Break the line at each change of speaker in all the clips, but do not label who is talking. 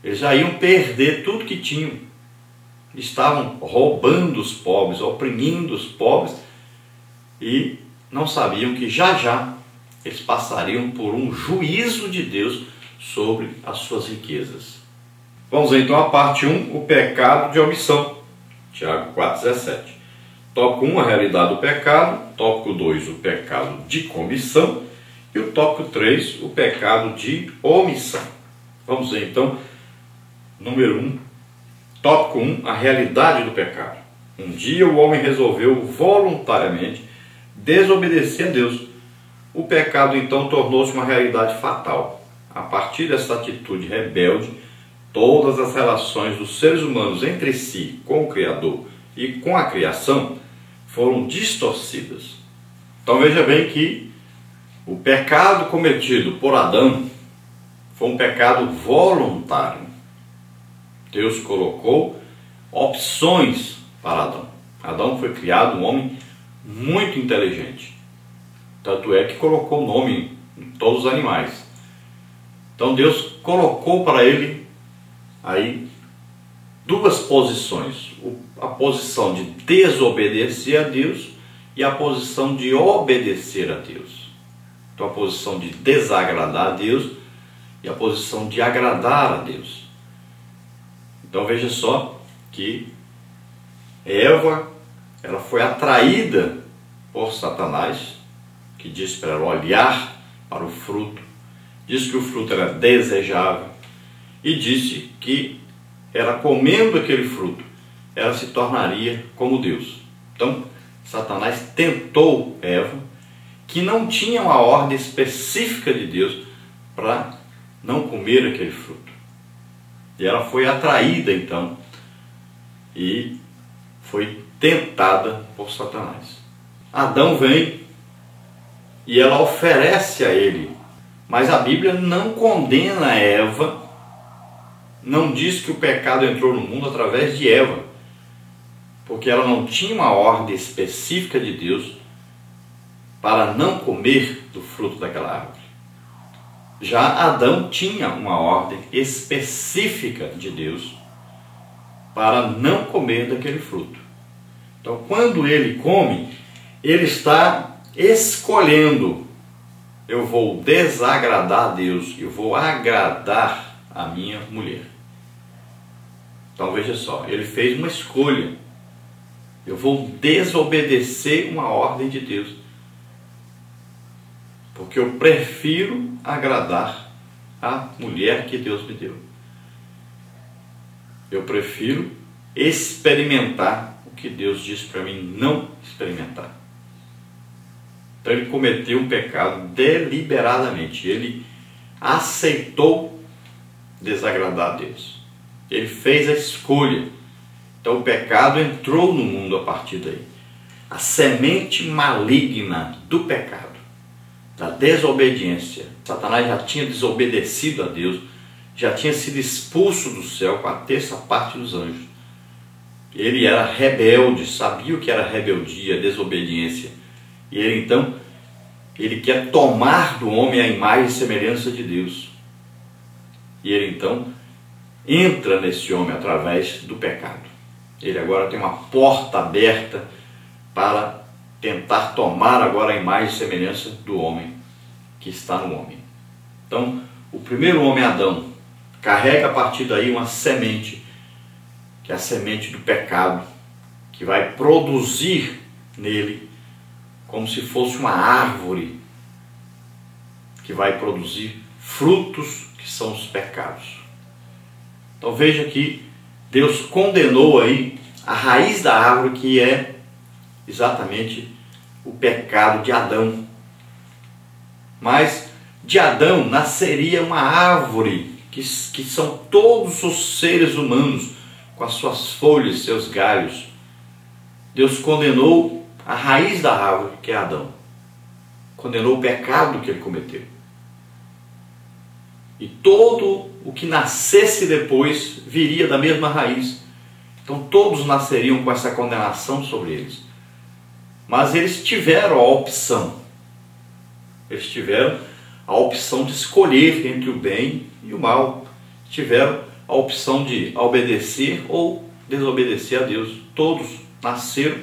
Eles já iam perder tudo que tinham. Estavam roubando os pobres, oprimindo os pobres e não sabiam que já já eles passariam por um juízo de Deus sobre as suas riquezas. Vamos ver então a parte 1, o pecado de omissão. Tiago 4,17. Tópico 1, a realidade do pecado. Tópico 2, o pecado de comissão. E o tópico 3, o pecado de omissão. Vamos ver então, número 1, tópico 1, a realidade do pecado. Um dia o homem resolveu voluntariamente desobedecer a Deus. O pecado então tornou-se uma realidade fatal. A partir dessa atitude rebelde, todas as relações dos seres humanos entre si, com o Criador e com a criação, foram distorcidas. Então veja bem que o pecado cometido por Adão foi um pecado voluntário. Deus colocou opções para Adão. Adão foi criado um homem muito inteligente. Tanto é que colocou o nome em todos os animais. Então Deus colocou para ele aí duas posições. A posição de desobedecer a Deus e a posição de obedecer a Deus. Então a posição de desagradar a Deus e a posição de agradar a Deus. Então veja só que Eva, ela foi atraída por Satanás, que disse para ela olhar para o fruto, disse que o fruto era desejável e disse que ela comendo aquele fruto, ela se tornaria como Deus. Então Satanás tentou Eva, que não tinha uma ordem específica de Deus para não comer aquele fruto. E ela foi atraída então e foi tentada por Satanás. Adão vem e ela oferece a ele, mas a Bíblia não condena Eva, não diz que o pecado entrou no mundo através de Eva, porque ela não tinha uma ordem específica de Deus para não comer do fruto daquela árvore. Já Adão tinha uma ordem específica de Deus para não comer daquele fruto. Então, quando ele come, ele está escolhendo: eu vou desagradar a Deus, eu vou agradar a minha mulher. Então veja só, ele fez uma escolha: eu vou desobedecer uma ordem de Deus, porque eu prefiro agradar a mulher que Deus me deu. Eu prefiro experimentar o que Deus disse para mim não experimentar. Então ele cometeu um pecado deliberadamente. Ele aceitou desagradar a Deus. Ele fez a escolha. Então o pecado entrou no mundo a partir daí. A semente maligna do pecado, da desobediência. Satanás já tinha desobedecido a Deus, já tinha sido expulso do céu com a terça parte dos anjos. Ele era rebelde, sabia o que era rebeldia, desobediência. E ele então, ele quer tomar do homem a imagem e semelhança de Deus. E ele então entra nesse homem através do pecado. Ele agora tem uma porta aberta para tentar tomar agora a imagem e semelhança do homem que está no homem. Então, o primeiro homem, Adão, carrega a partir daí uma semente, que é a semente do pecado, que vai produzir nele como se fosse uma árvore, que vai produzir frutos que são os pecados. Então veja que Deus condenou aí a raiz da árvore, que é exatamente o pecado de Adão. Mas de Adão nasceria uma árvore, que são todos os seres humanos, com as suas folhas, seus galhos. Deus condenou a raiz da árvore, que é Adão. Condenou o pecado que ele cometeu. E todo o que nascesse depois viria da mesma raiz. Então todos nasceriam com essa condenação sobre eles. Mas eles tiveram a opção. Eles tiveram a opção de escolher entre o bem e o mal. Tiveram a opção de obedecer ou desobedecer a Deus. Todos nasceram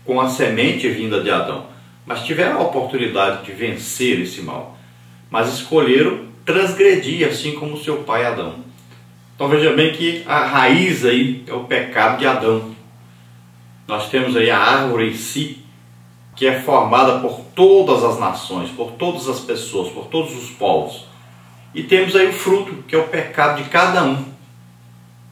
com a semente vinda de Adão, mas tiveram a oportunidade de vencer esse mal, mas escolheram transgredir, assim como seu pai Adão. Então veja bem que a raiz aí é o pecado de Adão. Nós temos aí a árvore em si, que é formada por todas as nações, por todas as pessoas, por todos os povos. E temos aí o fruto, que é o pecado de cada um.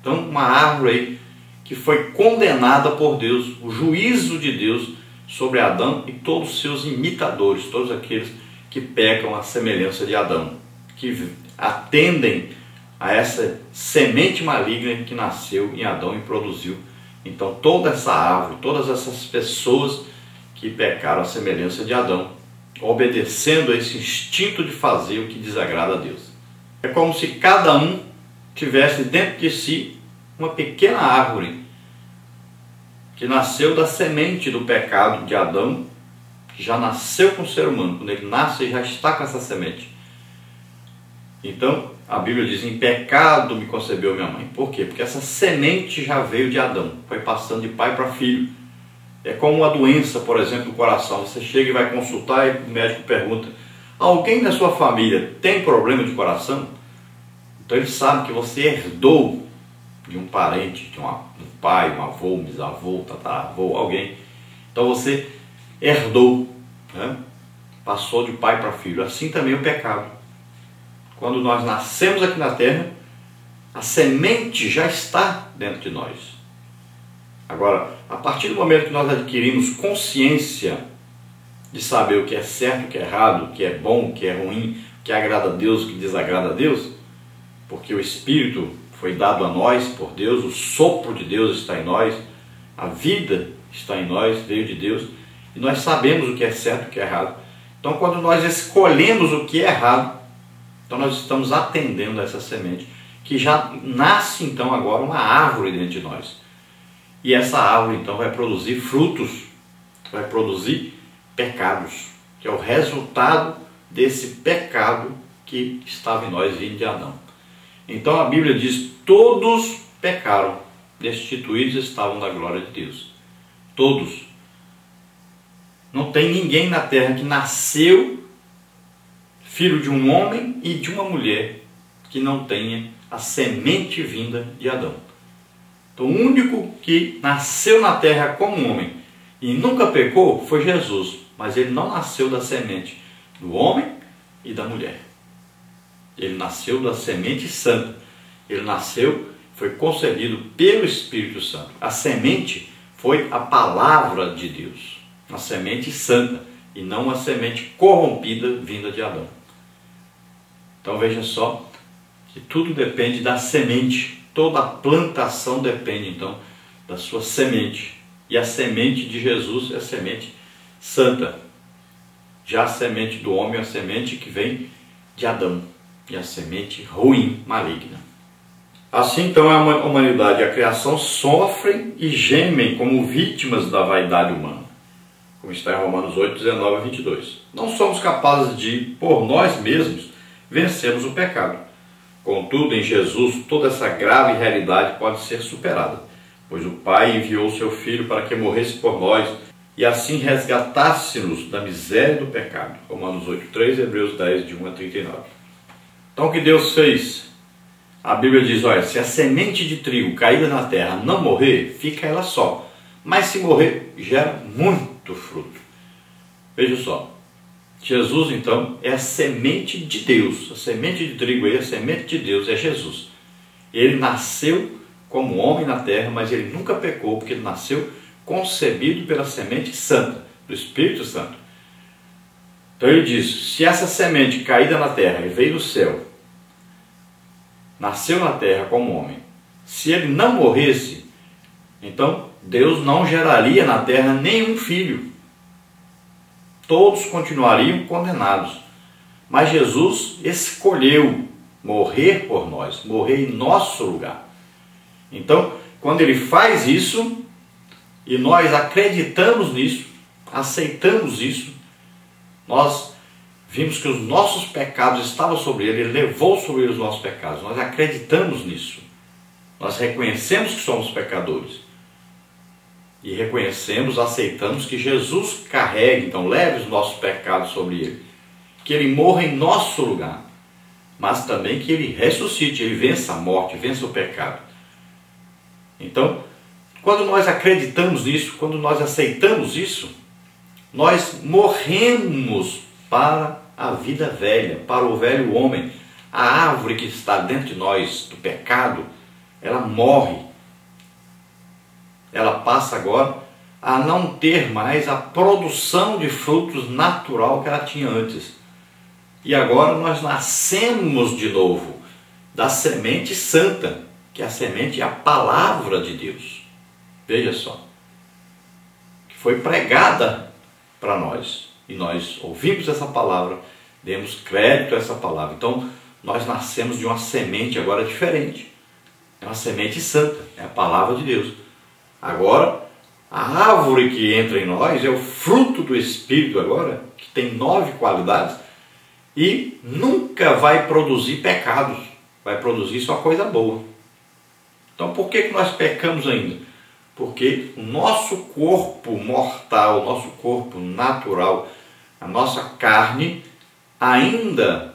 Então, uma árvore aí que foi condenada por Deus, o juízo de Deus sobre Adão e todos os seus imitadores, todos aqueles que pecam à semelhança de Adão, que atendem a essa semente maligna que nasceu em Adão e produziu. Então, toda essa árvore, todas essas pessoas que pecaram à semelhança de Adão, obedecendo a esse instinto de fazer o que desagrada a Deus. É como se cada um tivesse dentro de si uma pequena árvore que nasceu da semente do pecado de Adão, que já nasceu com o ser humano. Quando ele nasce, ele já está com essa semente. Então, a Bíblia diz, em pecado me concebeu minha mãe. Por quê? Porque essa semente já veio de Adão, foi passando de pai para filho. É como uma doença, por exemplo, do coração. Você chega e vai consultar e o médico pergunta, alguém da sua família tem problema de coração? Então ele sabe que você herdou de um parente, de um pai, um avô, um bisavô, tataravô, alguém. Então você herdou, né? Passou de pai para filho. Assim também o pecado. Quando nós nascemos aqui na terra, a semente já está dentro de nós. Agora, a partir do momento que nós adquirimos consciência de saber o que é certo, o que é errado, o que é bom, o que é ruim, o que agrada a Deus, o que desagrada a Deus, porque o Espírito foi dado a nós por Deus, o sopro de Deus está em nós, a vida está em nós, veio de Deus, e nós sabemos o que é certo e o que é errado. Então, quando nós escolhemos o que é errado, então nós estamos atendendo a essa semente, que já nasce então agora uma árvore dentro de nós. E essa árvore então vai produzir frutos, vai produzir pecados, que é o resultado desse pecado que estava em nós vindo de Adão. Então a Bíblia diz, todos pecaram, destituídos estavam da glória de Deus. Todos. Não tem ninguém na terra que nasceu filho de um homem e de uma mulher que não tenha a semente vinda de Adão. Então o único que nasceu na terra como homem e nunca pecou foi Jesus, mas ele não nasceu da semente do homem e da mulher. Ele nasceu da semente santa. Ele nasceu, foi concebido pelo Espírito Santo. A semente foi a palavra de Deus, a semente santa, e não a semente corrompida vinda de Adão. Então veja só que tudo depende da semente. Toda a plantação depende então da sua semente. E a semente de Jesus é a semente santa. Já a semente do homem é a semente que vem de Adão. E a semente ruim, maligna. Assim então a humanidade e a criação sofrem e gemem como vítimas da vaidade humana. Como está em Romanos 8, 19 a 22. Não somos capazes de, por nós mesmos, vencermos o pecado. Contudo, em Jesus, toda essa grave realidade pode ser superada, pois o Pai enviou seu Filho para que morresse por nós e assim resgatasse-nos da miséria do pecado. Romanos 8:3, Hebreus 10, de 1 a 39. Então, o que Deus fez? A Bíblia diz, olha, se a semente de trigo caída na terra não morrer, fica ela só. Mas se morrer, gera muito fruto. Veja só. Jesus, então, é a semente de Deus. A semente de trigo aí, a semente de Deus é Jesus. Ele nasceu como homem na terra, mas ele nunca pecou, porque ele nasceu concebido pela semente santa, do Espírito Santo. Então ele diz, se essa semente caída na terra, ele veio do céu, nasceu na terra como homem, se ele não morresse, então Deus não geraria na terra nenhum filho. Todos continuariam condenados. Mas Jesus escolheu morrer por nós, morrer em nosso lugar. Então, quando ele faz isso, e nós acreditamos nisso, aceitamos isso, nós vimos que os nossos pecados estavam sobre ele, ele levou sobre ele os nossos pecados, nós acreditamos nisso. Nós reconhecemos que somos pecadores. E reconhecemos, aceitamos que Jesus carregue, então leve os nossos pecados sobre Ele. Que Ele morra em nosso lugar. Mas também que Ele ressuscite, Ele vença a morte, vença o pecado. Então, quando nós acreditamos nisso, quando nós aceitamos isso, nós morremos para a vida velha, para o velho homem. A árvore que está dentro de nós, do pecado, ela morre. Ela passa agora a não ter mais a produção de frutos natural que ela tinha antes. E agora nós nascemos de novo da semente santa, que a semente é a palavra de Deus. Veja só, que foi pregada para nós. E nós ouvimos essa palavra, demos crédito a essa palavra. Então, nós nascemos de uma semente agora diferente. É uma semente santa, é a palavra de Deus. Agora, a árvore que entra em nós é o fruto do Espírito agora, que tem 9 qualidades, e nunca vai produzir pecados, vai produzir só coisa boa. Então, por que nós pecamos ainda? Porque o nosso corpo mortal, o nosso corpo natural, a nossa carne, ainda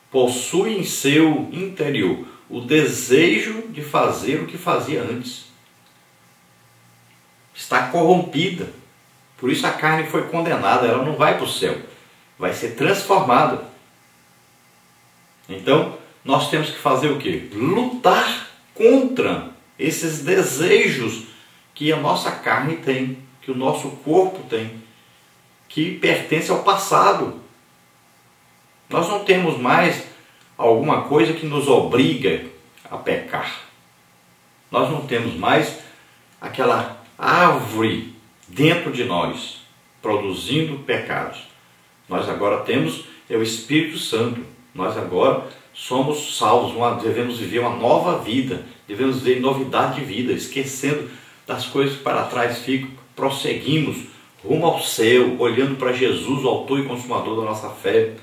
possui em seu interior o desejo de fazer o que fazia antes. Está corrompida. Por isso a carne foi condenada, ela não vai para o céu, vai ser transformada. Então, nós temos que fazer o quê? Lutar contra esses desejos que a nossa carne tem, que o nosso corpo tem, que pertence ao passado. Nós não temos mais alguma coisa que nos obriga a pecar. Nós não temos mais aquela árvore dentro de nós, produzindo pecados. Nós agora temos o Espírito Santo. Nós agora somos salvos, devemos viver uma nova vida, devemos viver novidade de vida, esquecendo das coisas que para trás ficam, prosseguimos rumo ao céu, olhando para Jesus, o autor e consumador da nossa fé.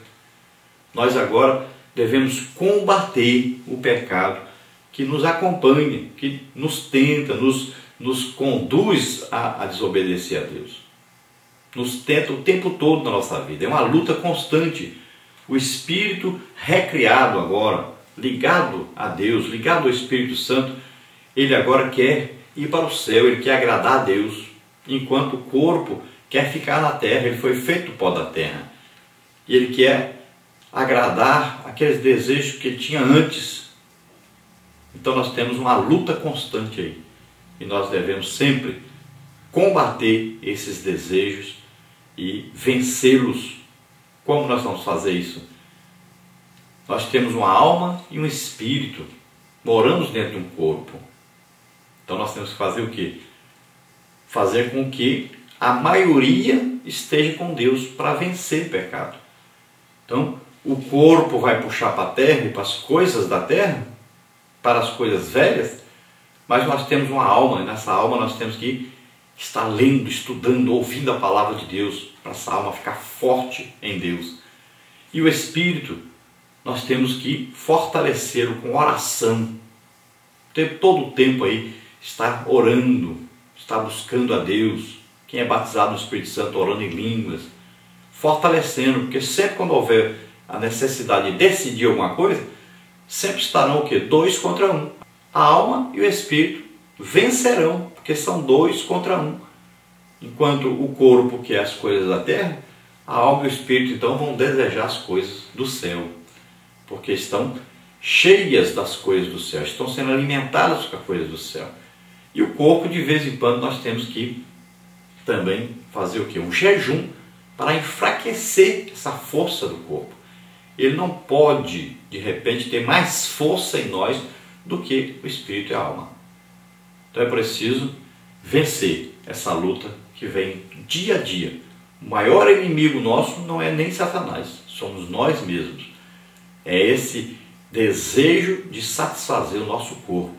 Nós agora devemos combater o pecado que nos acompanha, que nos tenta, nos conduz a desobedecer a Deus. Nos tenta o tempo todo na nossa vida. É uma luta constante. O Espírito recriado agora, ligado a Deus, ligado ao Espírito Santo, ele agora quer ir para o céu, ele quer agradar a Deus, enquanto o corpo quer ficar na terra, ele foi feito do pó da terra. E ele quer agradar aqueles desejos que ele tinha antes. Então nós temos uma luta constante aí. E nós devemos sempre combater esses desejos e vencê-los. Como nós vamos fazer isso? Nós temos uma alma e um espírito. Moramos dentro de um corpo. Então nós temos que fazer o quê? Fazer com que a maioria esteja com Deus para vencer o pecado. Então, o corpo vai puxar para a terra e para as coisas da terra, para as coisas velhas, mas nós temos uma alma, e nessa alma nós temos que estar lendo, estudando, ouvindo a palavra de Deus, para essa alma ficar forte em Deus. E o Espírito, nós temos que fortalecê-lo com oração. Todo o tempo aí, estar orando, estar buscando a Deus. Quem é batizado no Espírito Santo, orando em línguas, fortalecendo, porque sempre quando houver a necessidade de decidir alguma coisa, sempre estarão o quê? 2 contra 1. A alma e o Espírito vencerão, porque são 2 contra 1. Enquanto o corpo quer as coisas da terra, a alma e o Espírito então vão desejar as coisas do céu, porque estão cheias das coisas do céu, estão sendo alimentadas com as coisas do céu. E o corpo, de vez em quando, nós temos que também fazer o quê? Um jejum para enfraquecer essa força do corpo. Ele não pode, de repente, ter mais força em nós do que o espírito e a alma. Então é preciso vencer essa luta que vem dia a dia. O maior inimigo nosso não é nem Satanás, somos nós mesmos. É esse desejo de satisfazer o nosso corpo,